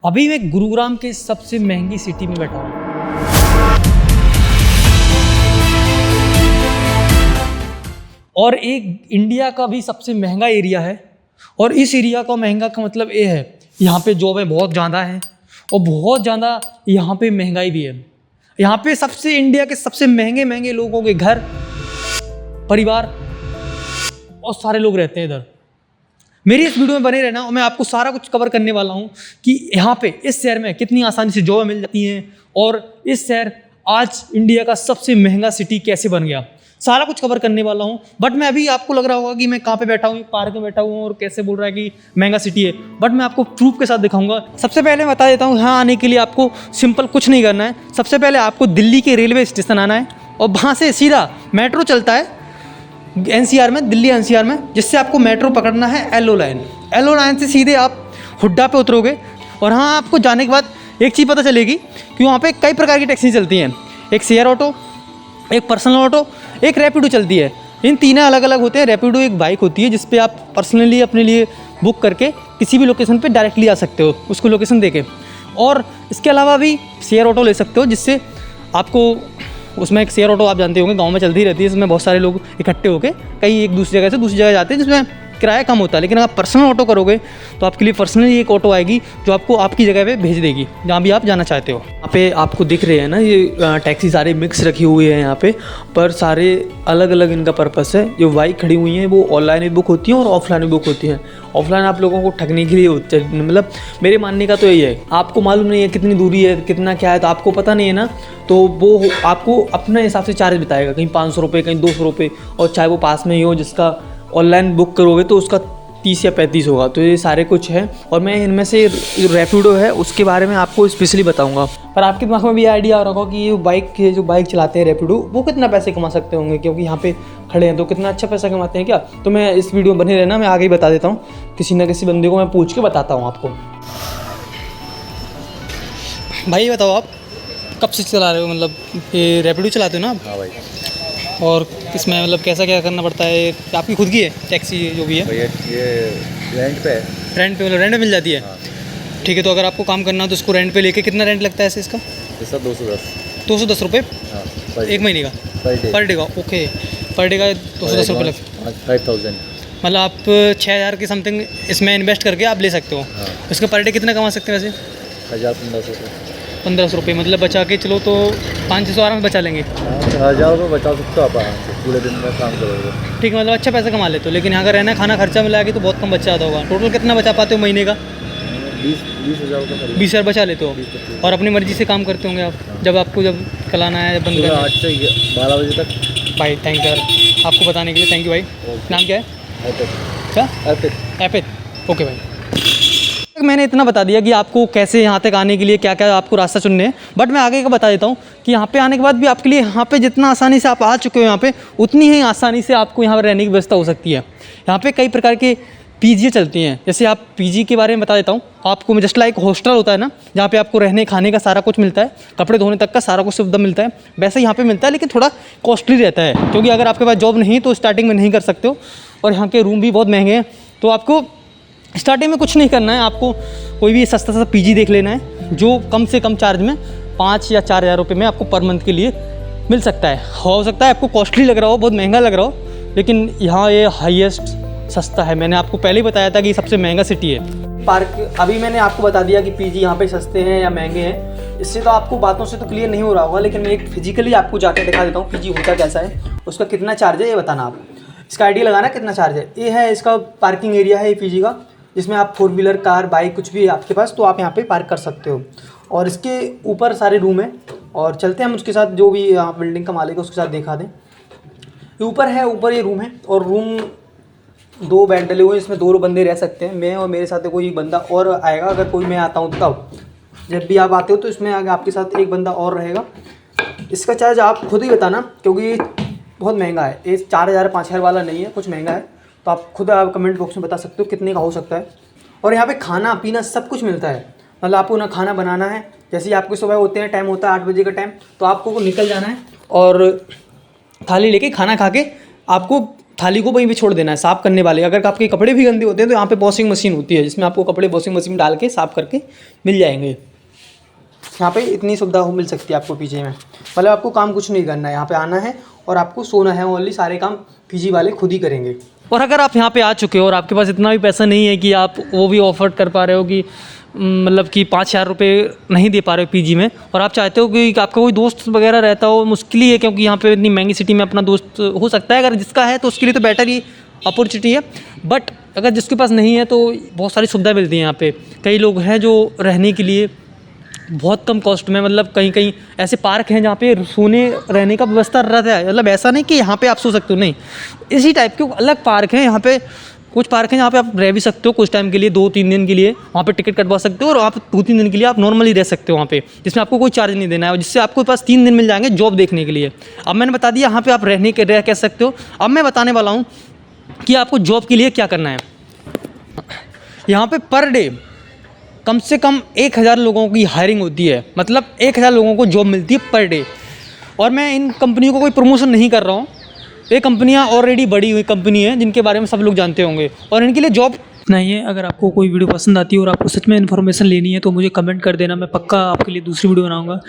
अभी मैं गुरुग्राम के सबसे महंगी सिटी में बैठा हूँ। और एक इंडिया का भी सबसे महंगा एरिया है। और इस एरिया का महंगा का मतलब ये है, यहाँ पे जॉबें बहुत ज़्यादा हैं और बहुत ज़्यादा यहाँ पे महंगाई भी है। यहाँ पे सबसे इंडिया के सबसे महंगे महंगे लोगों के घर, परिवार और सारे लोग रहते हैं इधर। मेरी इस वीडियो में बने रहना और मैं आपको सारा कुछ कवर करने वाला हूँ कि यहाँ पे इस शहर में कितनी आसानी से जॉब मिल जाती हैं और इस शहर आज इंडिया का सबसे महंगा सिटी कैसे बन गया। सारा कुछ कवर करने वाला हूँ। बट मैं अभी आपको लग रहा होगा कि मैं कहाँ पे बैठा हूँ, पार्क में बैठा हूँ और कैसे बोल रहा है कि महंगा सिटी है। बट मैं आपको प्रूफ के साथ दिखाऊंगा। सबसे पहले मैं बता देता हूँ, यहाँ आने के लिए आपको सिंपल कुछ नहीं करना है। सबसे पहले आपको दिल्ली के रेलवे स्टेशन आना है और वहाँ से सीधा मेट्रो चलता है एनसीआर में, दिल्ली एनसीआर में, जिससे आपको मेट्रो पकड़ना है येलो लाइन। येलो लाइन से सीधे आप हुड्डा पे उतरोगे और हाँ, आपको जाने के बाद एक चीज़ पता चलेगी कि वहाँ पे कई प्रकार की टैक्सी चलती हैं। एक शेयर ऑटो, एक पर्सनल ऑटो, एक रैपिडो चलती है। इन तीनों अलग अलग होते हैं। रैपिडो एक बाइक होती है जिस पे आप पर्सनली अपने लिए बुक करके किसी भी लोकेशन पे डायरेक्टली आ सकते हो, उसको लोकेशन देके। और इसके अलावा भी शेयर ऑटो ले सकते हो, जिससे आपको उसमें एक शेयर ऑटो आप जानते होंगे गांव में चलती रहती है, इसमें बहुत सारे लोग इकट्ठे होकर कहीं एक दूसरी जगह से दूसरी जगह जाते हैं, जिसमें किराया कम होता है। लेकिन अगर पर्सनल ऑटो करोगे तो आपके लिए पर्सनली एक ऑटो आएगी जो आपको आपकी जगह पे भेज देगी जहाँ भी आप जाना चाहते हो। यहाँ पे आपको दिख रहे हैं ना, ये टैक्सी सारे मिक्स रखी हुई है यहाँ पे, पर सारे अलग अलग इनका पर्पस है। जो बाइक खड़ी हुई हैं वो ऑनलाइन भी बुक होती हैं और ऑफलाइन भी बुक होती हैं। ऑफलाइन आप लोगों को ठगने के लिए होती है, मतलब मेरे मानने का तो यही है। आपको मालूम नहीं है कितनी दूरी है, कितना क्या है, तो आपको पता नहीं है ना, तो वो आपको अपने हिसाब से चार्ज बताएगा, कहीं 500 रुपये, कहीं 200 रुपये। और चाहे वो पास में ही हो, जिसका ऑनलाइन बुक करोगे तो उसका 30 या 35 होगा। तो ये सारे कुछ है और मैं इनमें से रैपिडो है उसके बारे में आपको स्पेशली बताऊंगा। पर आपके दिमाग में भी आइडिया आ रहा होगा कि ये जो बाइक चलाते हैं रैपिडो, वो कितना पैसे कमा सकते होंगे, क्योंकि यहाँ पे खड़े हैं तो कितना अच्छा पैसा कमाते हैं क्या। तो मैं इस वीडियो में बने रहना, मैं आगे ही बता देता हूँ। किसी ना किसी बंदे को मैं पूछ के बताता हूँ आपको। भाई बताओ, आप कब से चला रहे हो, मतलब ये रैपिडो चलाते हो ना आप? हाँ भाई। और इसमें मतलब कैसा क्या करना पड़ता है? आपकी खुद की है टैक्सी जो भी है? ये रेंट पे है। रेंट पे, मतलब रेंट पे मिल जाती है? हाँ। ठीक है, तो अगर आपको काम करना हो तो उसको रेंट पे लेके कितना रेंट लगता है ऐसे इसका? इसका 210 रुपये हाँ, एक महीने का? पर डे का? ओके, पर डे का 210 रुपये लगता है। 5000 मतलब आप 6000 के समथिंग इसमें इन्वेस्ट करके आप ले सकते हो। हाँ। इसका पर डे कितना कमा सकते हैं वैसे? 1500 रुपये। 1500 रुपये, मतलब बचा के चलो तो 500 आराम बचा लेंगे। 1000 रुपये बचा सकते हो आप आराम से, पूरे दिन में काम करोगे। ठीक है, मतलब अच्छा पैसा कमा लेते हो। लेकिन यहाँ का रहना खाना खर्चा मिला के तो बहुत कम बच जाता होगा। टोटल कितना बचा पाते हो महीने का? 20,000 रुपये। 20,000 बचा लेते हो। और अपनी मर्ज़ी से काम करते होंगे आप? जब आपको जब चलाना है, बंद करना है? 8 से 12 बजे तक। भाई थैंक यू आपको बताने के लिए, थैंक यू भाई। नाम क्या है? क्या? एपिथ। ओके भाई, मैंने इतना बता दिया कि आपको कैसे यहाँ तक आने के लिए क्या क्या आपको रास्ता चुनने हैं। बट मैं आगे का बता देता हूँ कि यहाँ पे आने के बाद भी आपके लिए यहाँ पे जितना आसानी से आप आ चुके हो यहाँ पे, उतनी ही आसानी से आपको यहाँ पर रहने की व्यवस्था हो सकती है। यहाँ पे कई प्रकार के पीजी चलती हैं। जैसे आप पीजी के बारे में बता देता हूँ आपको। जस्ट लाइक हॉस्टल होता है ना, जहाँ पे आपको रहने खाने का सारा कुछ मिलता है, कपड़े धोने तक का सारा कुछ सुविधा मिलता है, वैसे यहाँ पे मिलता है। लेकिन थोड़ा कॉस्टली रहता है, क्योंकि अगर आपके पास जॉब नहीं तो स्टार्टिंग में नहीं कर सकते हो। और यहाँ के रूम भी बहुत महंगे हैं, तो आपको स्टार्टिंग में कुछ नहीं करना है। आपको कोई भी सस्ता सा पीजी देख लेना है जो कम से कम चार्ज में 5 या 4 हज़ार रुपये में आपको पर मंथ के लिए मिल सकता है। हो सकता है आपको कॉस्टली लग रहा हो, बहुत महंगा लग रहा हो, लेकिन यहाँ ये हाईएस्ट सस्ता है। मैंने आपको पहले ही बताया था कि सबसे महंगा सिटी है। पार्क अभी मैंने आपको बता दिया कि पीजी यहाँ पे सस्ते हैं या महंगे हैं। इससे तो आपको बातों से तो क्लियर नहीं हो रहा होगा, लेकिन मैं एक फिजिकली आपको जाकर दिखा देता हूँ पीजी होता कैसा है, उसका कितना चार्ज है ये बताना आप। इसका आइडिया लगाना कितना चार्ज है। ये है इसका पार्किंग एरिया है ये पीजी का, जिसमें आप 4 व्हीलर, कार, बाइक कुछ भी है आपके पास तो आप यहाँ पे पार्क कर सकते हो। और इसके ऊपर सारे रूम हैं और चलते हैं हम उसके साथ, जो भी यहाँ बिल्डिंग का मालिक है उसके साथ दिखा दें। ये ऊपर है, ऊपर ये रूम है और रूम 2 बेड डले हुए हैं, इसमें 2 बंदे रह सकते हैं। मैं और मेरे साथ कोई बंदा और आएगा, अगर कोई मैं आता हूँ तब। जब भी आप आते हो तो इसमें आगे आपके साथ एक बंदा और रहेगा। इसका चार्ज आप खुद ही बताना, क्योंकि ये बहुत महंगा है। ये 4000 5000 वाला नहीं है, कुछ महंगा है। तो आप खुद आप कमेंट बॉक्स में बता सकते हो कितने का हो सकता है। और यहाँ पे खाना पीना सब कुछ मिलता है। मतलब आपको ना खाना बनाना है, जैसे आपके सुबह होते हैं, टाइम होता है 8 बजे का टाइम, तो आपको निकल जाना है और थाली लेके खाना खा के आपको थाली को वहीं पे छोड़ देना है साफ़ करने वाले। अगर आपके कपड़े भी गंदे होते हैं तो यहाँ पे वॉशिंग मशीन होती है, जिसमें आपको कपड़े वॉशिंग मशीन में डाल के साफ़ करके मिल जाएंगे। यहाँ पे इतनी सुविधा मिल सकती है आपको पीजी में। मतलब आपको काम कुछ नहीं करना है, यहाँ पे आना है और आपको सोना है, ओनली सारे काम पीजी वाले खुद ही करेंगे। और अगर आप यहाँ पे आ चुके हो और आपके पास इतना भी पैसा नहीं है कि आप वो भी ऑफर्ड कर पा रहे हो कि मतलब कि 5,000 रुपये नहीं दे पा रहे हो पीजी में, और आप चाहते हो कि आपका कोई दोस्त वगैरह रहता हो, मुश्किल ही है क्योंकि यहाँ पे इतनी महंगी सिटी में अपना दोस्त हो सकता है, अगर जिसका है तो उसके लिए तो बेटर ही अपॉर्चुनिटी है। बट अगर जिसके पास नहीं है तो बहुत सारी सुविधा मिलती है यहाँ पे। कई लोग हैं जो रहने के लिए बहुत कम कॉस्ट में, मतलब कहीं कहीं ऐसे पार्क हैं जहाँ पे सोने रहने का व्यवस्था रहता है। मतलब ऐसा नहीं कि यहाँ पे आप सो सकते हो, नहीं, इसी टाइप के अलग पार्क हैं। यहाँ पे कुछ पार्क हैं जहाँ पे आप रह भी सकते हो कुछ टाइम के लिए, 2-3 दिन के लिए वहाँ पे टिकट कटवा सकते हो, और आप 2-3 दिन के लिए आप नॉर्मली रह सकते हो वहाँ पे, जिसमें आपको कोई चार्ज नहीं देना है, और जिससे आपको पास 3 दिन मिल जाएंगे जॉब देखने के लिए। अब मैंने बता दिया यहाँ पे आप रह कह सकते हो। अब मैं बताने वाला हूँ कि आपको जॉब के लिए क्या करना है। यहाँ पे पर डे कम से कम 1,000 लोगों की हायरिंग होती है, मतलब 1,000 लोगों को जॉब मिलती है पर डे। और मैं इन कंपनियों को कोई प्रमोशन नहीं कर रहा हूँ, ये कंपनियाँ ऑलरेडी बड़ी हुई कंपनी है जिनके बारे में सब लोग जानते होंगे, और इनके लिए जॉब नहीं है। अगर आपको कोई वीडियो पसंद आती है और आपको सच में इन्फॉर्मेशन लेनी है तो मुझे कमेंट कर देना, मैं पक्का आपके लिए दूसरी वीडियो बनाऊँगा।